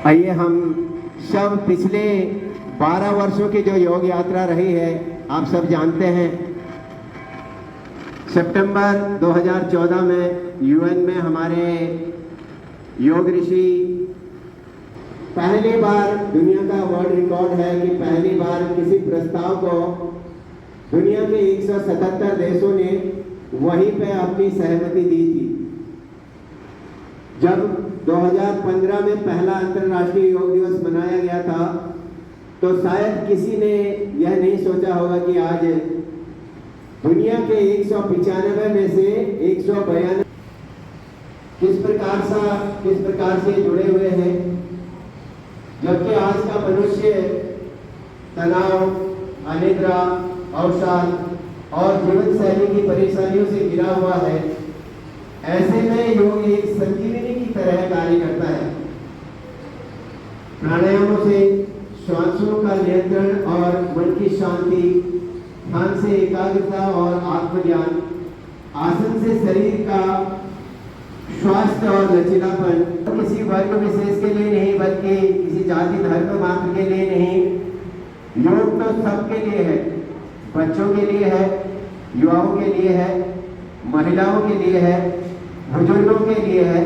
आइए हम सब पिछले 12 वर्षों की जो योग यात्रा रही है आप सब जानते हैं। सितंबर 2014 में यूएन में हमारे योग ऋषि पहली बार दुनिया का वर्ल्ड रिकॉर्ड है कि पहली बार किसी प्रस्ताव को दुनिया के 177 देशों ने वहीं पे अपनी सहमति दी थी। जब 2015 में पहला अंतर्राष्ट्रीय योग दिवस मनाया गया था तो शायद किसी ने यह नहीं सोचा होगा कि आज दुनिया के 195 में से 192 किस प्रकार से जुड़े हुए हैं। जबकि आज का मनुष्य तनाव, अनिद्रा, अवसाद और जीवन शैली की परेशानियों से घिरा हुआ है। ऐसे में योग एक संजीवनी की तरह कार्य करता है। प्राणायामों से श्वासों का नियंत्रण और मन की शांति, ध्यान से एकाग्रता और आत्मज्ञान, आसन से शरीर का स्वास्थ्य और लचीलापन, किसी वर्ग विशेष के लिए नहीं बल्कि किसी जाति धर्म मात्र के लिए नहीं, योग तो सबके लिए है। बच्चों के लिए है, युवाओं के लिए है, महिलाओं के लिए है, बुजुर्गों के लिए है।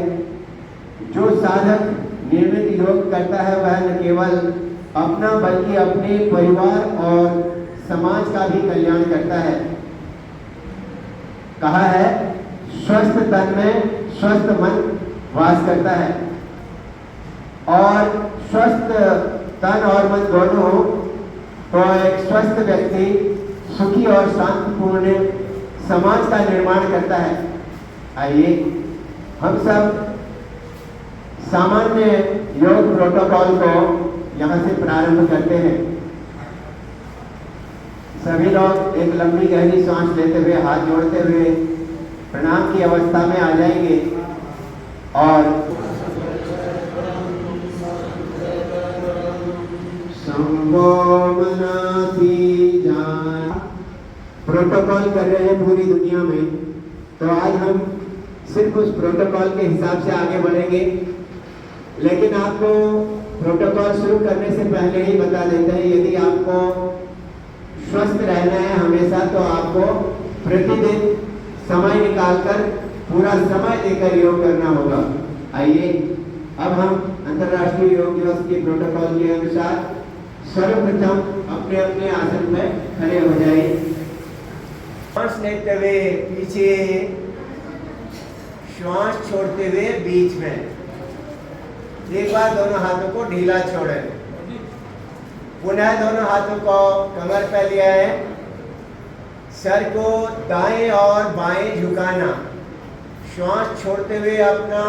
जो साधक नियमित योग करता है वह न केवल अपना बल्कि अपने परिवार और समाज का भी कल्याण करता है। कहा है स्वस्थ तन में स्वस्थ मन वास करता है, और स्वस्थ तन और मन दोनों हो तो एक स्वस्थ व्यक्ति सुखी और शांतिपूर्ण समाज का निर्माण करता है। आइए हम सब सामान्य योग प्रोटोकॉल को यहाँ से प्रारंभ करते हैं। सभी लोग एक लंबी गहरी सांस लेते हुए हाथ जोड़ते हुए प्रणाम की अवस्था में आ जाएंगे और प्रोटोकॉल कर रहे हैं पूरी दुनिया में। तो आज हम सिर्फ उस प्रोटोकॉल के हिसाब से आगे बढ़ेंगे, लेकिन आपको प्रोटोकॉल शुरू करने से पहले ही बता देते हैं, यदि आपको स्वस्थ रहना है हमेशा तो आपको प्रतिदिन समय निकालकर पूरा समय देकर योग करना होगा। आइए अब हम अंतर्राष्ट्रीय योग दिवस के प्रोटोकॉल के अनुसार सर्वप्रथम अपने अपने आसन में खड़े हो जाए। श्वास लेते हुए पीछे, श्वास छोड़ते हुए बीच में। एक बार दोनों हाथों को ढीला छोड़ें। पुनः दोनों हाथों को कमर पर लिया है। सर को दाएं और बाएं झुकाना। श्वास छोड़ते हुए अपना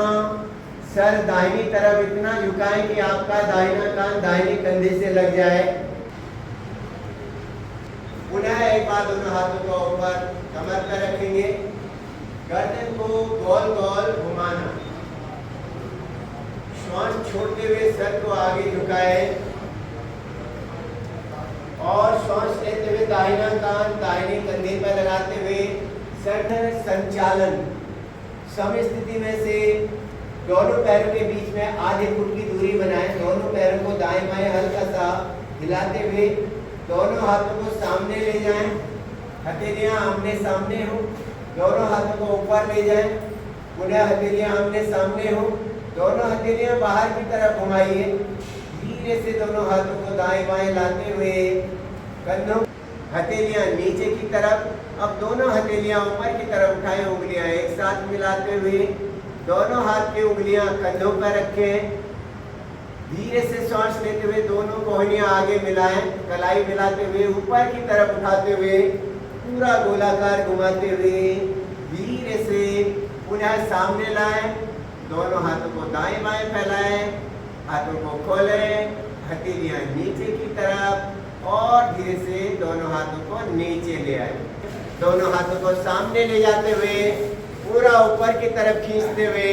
सर दाहिनी तरफ इतना झुकाएं कि आपका दाहिना कान दाहिने कंधे से लग जाए। पुनः एक बार दोनों हाथों को ऊपर कमर पर रखेंगे। गर्दन को गोल गोल घुमाना। श्वास छोड़ते हुए सर को आगे झुकाएं और श्वास लेते हुए दाहिना कान दाहिने कंधे पर लगाते हुए सठन संचालन। सम स्थिति में से दोनों पैरों के बीच में आधे फुट की दूरी बनाएं। दोनों पैरों को दाएं बाएं हल्का सा हिलाते हुए दोनों हाथों को सामने ले जाएं। हथेलियां आमने सामने हो। दोनों हाथों को ऊपर ले जाएं। पुनः हथेलियां आमने सामने हो। दोनों हथेलियां बाहर की तरफ घुमाइए। धीरे से दोनों हाथों को दाएं बाएं लाते हुए कंधों, हथेलियां नीचे की तरफ। अब दोनों हथेलियां ऊपर की तरफ उठाएं। उंगलियां एक साथ मिलाते हुए दोनों हाथ की उंगलियां कंधों पर रखें। धीरे से सांस लेते हुए दोनों कोहनियां आगे मिलाएं। कलाई मिलाते हुए ऊपर की तरफ उठाते हुए पूरा गोलाकार घुमाते हुए धीरे से पुनः सामने लाएं। दोनों हाथों को दाएं बाएं फैलाएं। हाथों को खोलें। हथेलियां नीचे की तरफ और धीरे से दोनों हाथों को नीचे ले आए। दोनों हाथों को सामने ले जाते हुए पूरा ऊपर की तरफ खींचते हुए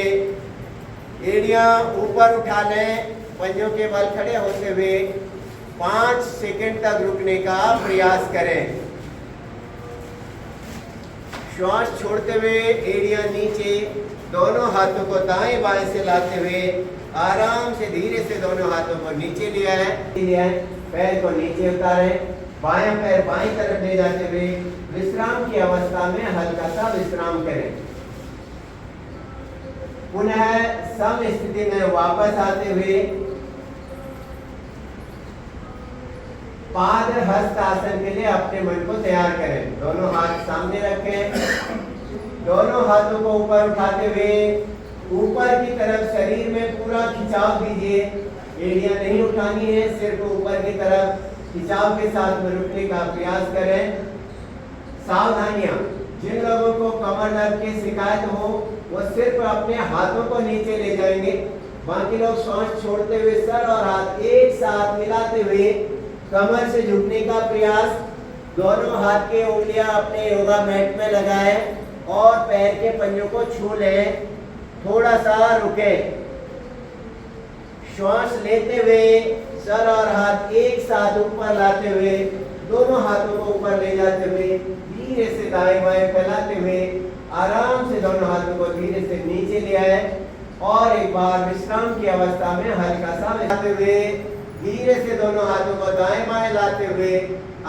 एड़ियां ऊपर उठा लें। पंजों के बल खड़े होते हुए 5 सेकंड तक रुकने का प्रयास करें। श्वास छोड़ते हुए एड़ियां नीचे, दोनों हाथों को दाएं बाएं से लाते हुए आराम से धीरे से दोनों हाथों को नीचे लिया है, पैर को नीचे उतारे, बायां पैर बाईं तरफ ले जाते हुए विश्राम की अवस्था में हल्का सा विश्राम करें। पुनः सम स्थिति में वापस आते हुए पाद हस्त आसन के लिए अपने मन को तैयार करें। दोनों हाथ सामने रखें, दोनों हाथों को ऊपर उठाते हुए ऊपर की तरफ शरीर में पूरा खिंचाव दीजिए। एड़ियां नहीं उठानी है, सिर्फ ऊपर की तरफ खिंचाव के साथ में रुकने का प्रयास करें। सावधानियां, जिन लोगों को कमर दर्द की शिकायत हो वो सिर्फ अपने हाथों को नीचे ले जाएंगे, बाकी लोग श्वास छोड़ते हुए सर और हाथ एक साथ मिलाते हुए कमर से झुकने का प्रयास। दोनों हाथ की उंगलियां अपने योगा मैट में लगाएं और पैर के पंजों को छू लें। थोड़ा सा रुके, श्वास लेते हुए सर और हाथ एक साथ ऊपर लाते हुए दोनों हाथों को ऊपर ले जाते हुए धीरे से दाएं बाएं फैलाते हुए आराम से दोनों हाथों को धीरे से नीचे ले आए और एक बार विश्राम की अवस्था में हल्का सा लाते हुए धीरे से दोनों हाथों को दाएं बाएं लाते हुए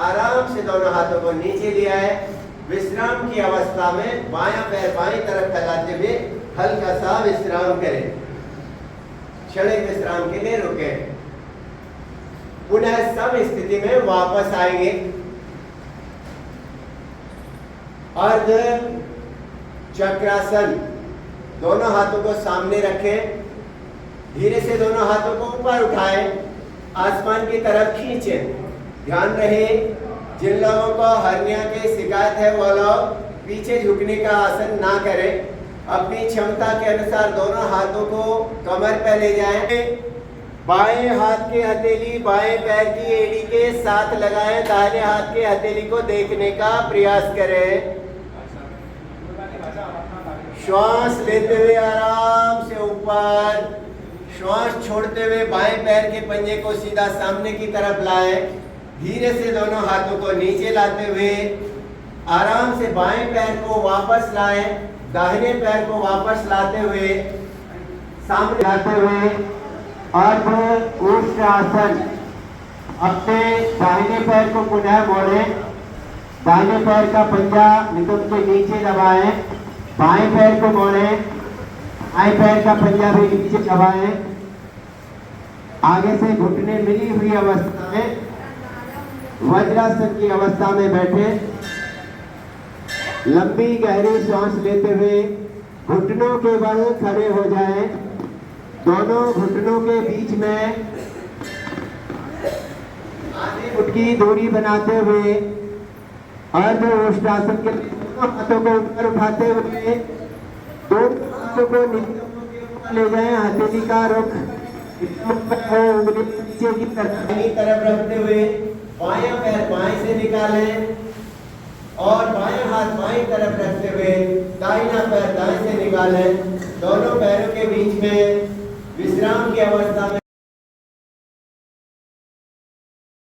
आराम से दोनों हाथों को नीचे ले आए। विश्राम की अवस्था में बायां पैर बाईं तरफ फैलाते हुए हल्का सा विश्राम करें। क्षणिक विश्राम के लिए रुके, पुनः सम स्थिति में वापस आएंगे। अर्ध चक्रासन, दोनों हाथों को सामने रखें, धीरे से दोनों हाथों को ऊपर उठाएं, आसमान की तरफ खींचें। ध्यान रहे जिन लोगों को हर्निया की शिकायत है वो लोग पीछे झुकने का आसन ना करें। अपनी क्षमता के अनुसार दोनों हाथों को कमर पर ले जाएं। बाएं हाथ की हथेली बाएं पैर की एड़ी के साथ लगाएं, दाहिने हाथ की हथेली को देखने का प्रयास करें। श्वास लेते हुए आराम से ऊपर, श्वास छोड़ते हुए बाएं पैर के पंजे को सीधा सामने की तरफ लाएं। धीरे से दोनों हाथों को नीचे लाते हुए आराम से बाएं पैर को वापस लाएं, दाहिने पैर को वापस लाते हुए सामने लाते हुए अर्ध उष्ट्रासन। अपने दाहिने पैर को पुनः मोड़ें, दाहिने पैर का पंजा नितंब के नीचे दबाएं, बाएं पैर को मोड़ें, बाएं पैर का पंजा भी नीचे दबाएं। आगे से घुटने मिली हुई अवस्था में वज्रासन की अवस्था में बैठे। लंबी गहरी सांस लेते हुए घुटनों के बल खड़े हो जाएं। दोनों घुटनों के बीच में आधे फुट की दूरी बनाते हुए अर्ध उष्ट्रासन के दोनों हाथों को ऊपर उठाते हुए दोनों हाथों को नीचे ले जाएं। हथेली का रुख उंगली नीचे की तरफ रखते हुए बायां पैर बाएं से निकालें और बायां हाथ बाईं तरफ रखते हुए दाहिना पैर दाएं से निकालें। दोनों पैरों के बीच में विश्राम की अवस्था में